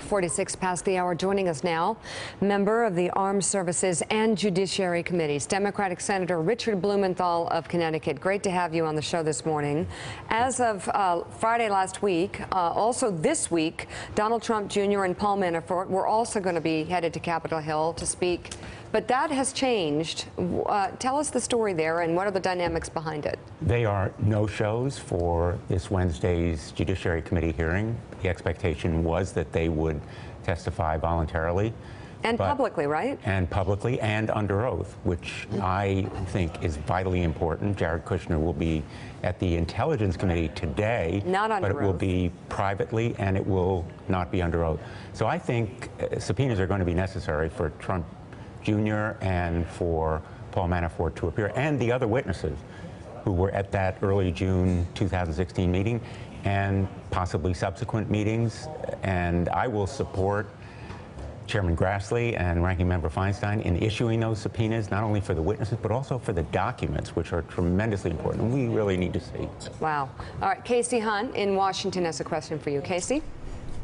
46 past the hour. Joining us now, member of the Armed Services and Judiciary Committees, Democratic Senator Richard Blumenthal of Connecticut. Great to have you on the show this morning. As of Friday last week, also this week, Donald Trump Jr. and Paul Manafort were also going to be headed to Capitol Hill to speak, but that has changed. Tell us the story there and what are the dynamics behind it? They are no-shows for this Wednesday's Judiciary Committee hearing. The expectation was that they would testify voluntarily. And publicly, right? And publicly and under oath, which I think is vitally important. Jared Kushner will be at the Intelligence Committee today, not under but it will oath. be privately and it will not be under oath. So I think subpoenas are going to be necessary for Trump Jr. and for Paul Manafort to appear, and the other witnesses who were at that early June 2016 meeting and possibly subsequent meetings. And I will support Chairman Grassley and Ranking Member Feinstein in issuing those subpoenas, not only for the witnesses, but also for the documents, which are tremendously important, and we really need to see. Wow. All right, Casey Hunt in Washington has a question for you. Casey?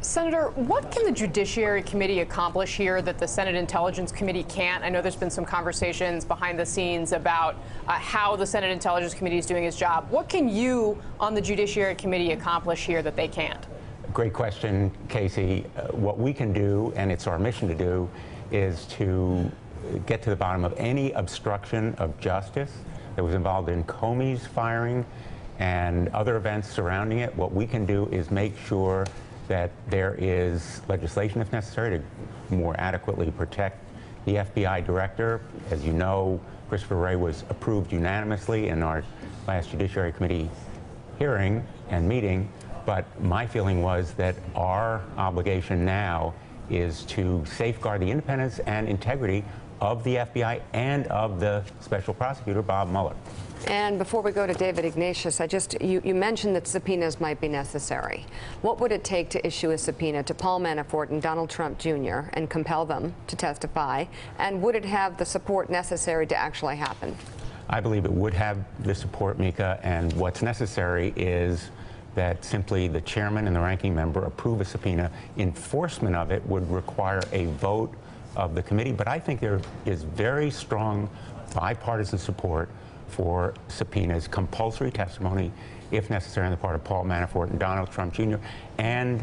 Senator, what can the Judiciary Committee accomplish here that the Senate Intelligence Committee can't? I know there's been some conversations behind the scenes about how the Senate Intelligence Committee is doing its job. What can you on the Judiciary Committee accomplish here that they can't? Great question, Casey. What we can do, and it's our mission to do, is to get to the bottom of any obstruction of justice that was involved in Comey's firing and other events surrounding it. What we can do is make sure that there is legislation, if necessary, to more adequately protect the FBI director. As you know, Christopher Wray was approved unanimously in our last Judiciary Committee hearing and meeting, but my feeling was that our obligation now is to safeguard the independence and integrity of the FBI and of the special prosecutor, Bob Mueller. And before we go to David Ignatius, you mentioned that subpoenas might be necessary. What would it take to issue a subpoena to Paul Manafort and Donald Trump Jr. and compel them to testify? And would it have the support necessary to actually happen? I believe it would have the support, Mika, and what's necessary is that simply the chairman and the ranking member approve a subpoena. Enforcement of it would require a vote of the committee, but I think there is very strong bipartisan support for subpoenas, compulsory testimony, if necessary, on the part of Paul Manafort and Donald Trump Jr., and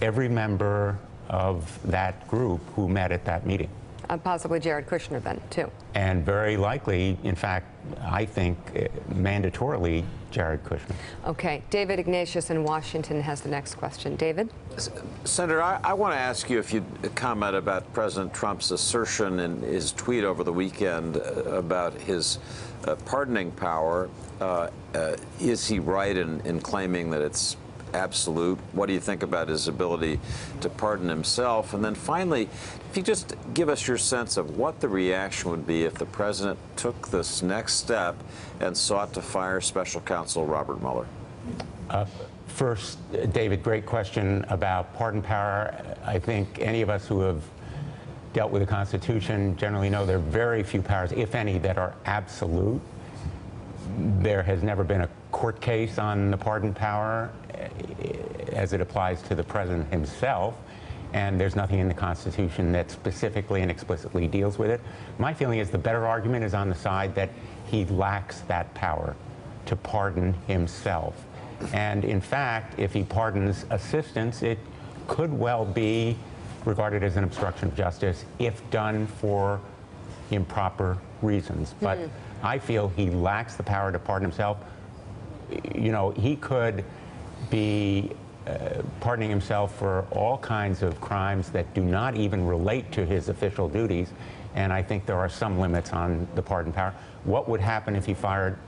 every member of that group who met at that meeting. Possibly Jared Kushner then, too. And very likely, in fact, I think mandatorily, Jared Kushner. Okay. David Ignatius in Washington has the next question. David? Senator, I want to ask you if you'd comment about President Trump's assertion in his tweet over the weekend about his pardoning power. Is he right in claiming that it's absolute? What do you think about his ability to pardon himself? And then finally, if you just give us your sense of what the reaction would be if the president took this next step and sought to fire Special Counsel Robert Mueller. First, David, great question about pardon power. I think any of us who have dealt with the Constitution generally know there are very few powers, if any, that are absolute. There has never been a court case on the pardon power as it applies to the president himself, and there's nothing in the Constitution that specifically and explicitly deals with it. My feeling is the better argument is on the side that he lacks that power to pardon himself. And in fact, if he pardons assistants, it could well be regarded as an obstruction of justice if done for improper reasons. But I feel he lacks the power to pardon himself. You know, he could be pardoning himself for all kinds of crimes that do not even relate to his official duties, and I think there are some limits on the pardon power. What would happen if he fired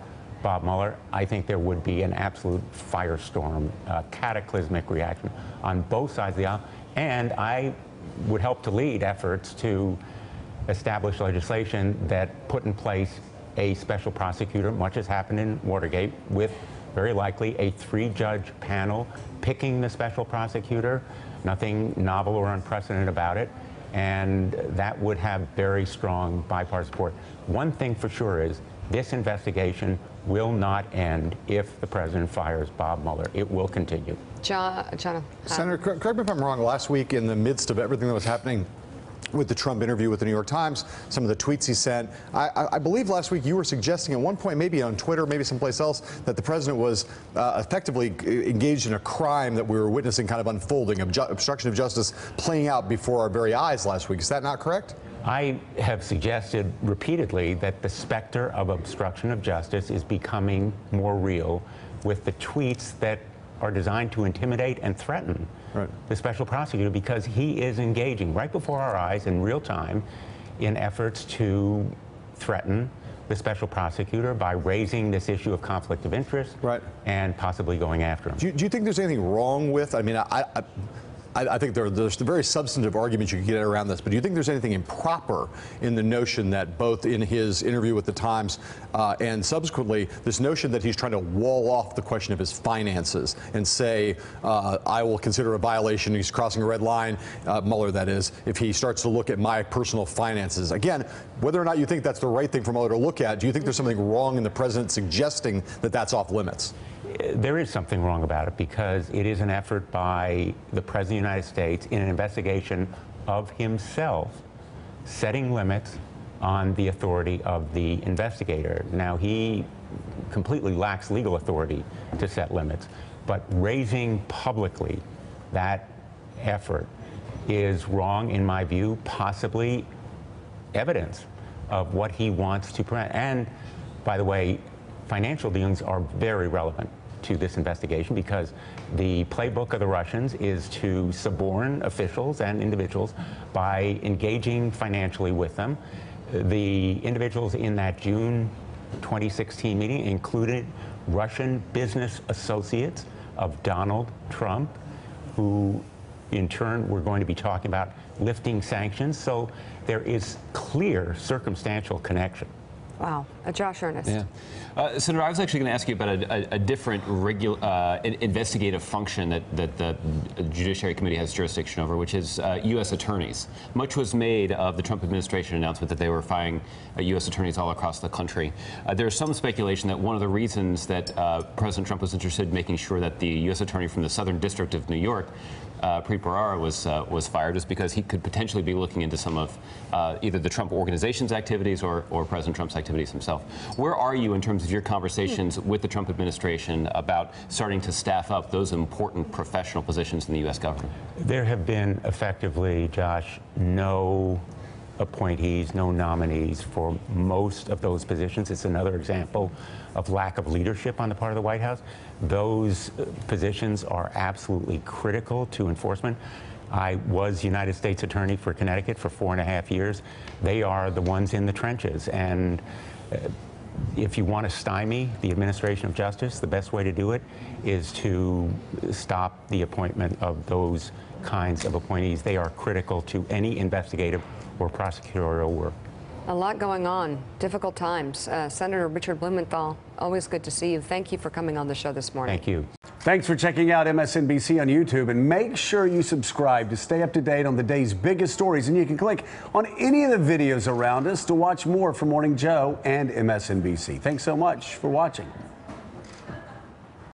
Bob Mueller? I think there would be an absolute firestorm, cataclysmic reaction on both sides of the aisle, and I would help to lead efforts to establish legislation that put in place a special prosecutor, much as happened in Watergate, with very likely a 3-judge panel picking the special prosecutor. Nothing novel or unprecedented about it. And that would have very strong bipartisan support. One thing for sure is this investigation will not end if the president fires Bob Mueller. It will continue. John, Senator, correct me if I'm wrong. Last week, in the midst of everything that was happening with the Trump interview with the New York Times, some of the tweets he sent, I believe last week you were suggesting at one point, maybe on Twitter, maybe someplace else, that the president was effectively engaged in a crime that we were witnessing kind of unfolding, obstruction of justice playing out before our very eyes last week. Is that not correct? I have suggested repeatedly that the specter of obstruction of justice is becoming more real with the tweets that are designed to intimidate and threaten the special prosecutor, because he is engaging right before our eyes in real time in efforts to threaten the special prosecutor by raising this issue of conflict of interest and possibly going after him. Do you think there's anything wrong with, I mean, I think there's very substantive arguments you can get around this, but do you think there's anything improper in the notion that both in his interview with the Times and subsequently this notion that he's trying to wall off the question of his finances and say, I will consider a violation, he's crossing a red line, Mueller that is, if he starts to look at my personal finances. Again, whether or not you think that's the right thing for Mueller to look at, do you think there's something wrong in the president suggesting that that's off limits? There is something wrong about it, because it is an effort by the President of the United States in an investigation of himself, setting limits on the authority of the investigator. Now, he completely lacks legal authority to set limits, but raising publicly that effort is wrong, in my view, possibly evidence of what he wants to prevent. And, by the way, financial dealings are very relevant to this investigation, because the playbook of the Russians is to suborn officials and individuals by engaging financially with them. The individuals in that June 2016 meeting included Russian business associates of Donald Trump, who in turn we're going to be talking about lifting sanctions. So there is clear circumstantial connection. Wow. Josh Earnest. Yeah. Senator, I was actually going to ask you about a different investigative function that the Judiciary Committee has jurisdiction over, which is U.S. attorneys. Much was made of the Trump administration announcement that they were firing U.S. attorneys all across the country. There's some speculation that one of the reasons that President Trump was interested in making sure that the U.S. attorney from the Southern District of New York, Preet Bharara, was fired, is because he could potentially be looking into some of either the Trump organization's activities or President Trump's activities himself. Where are you in terms of your conversations with the Trump administration about starting to staff up those important professional positions in the U.S. government? There have been effectively, Josh, no appointees, no nominees for most of those positions. It's another example of lack of leadership on the part of the White House. Those positions are absolutely critical to enforcement. I was United States Attorney for Connecticut for 4.5 years. They are the ones in the trenches. And if you want to stymie the administration of justice, the best way to do it is to stop the appointment of those kinds of appointees. They are critical to any investigative or prosecutorial work. A lot going on. Difficult times. Senator Richard Blumenthal, always good to see you. Thank you for coming on the show this morning. Thank you. Thanks for checking out MSNBC on YouTube, and make sure you subscribe to stay up to date on the day's biggest stories. And you can click on any of the videos around us to watch more from Morning Joe and MSNBC. Thanks so much for watching.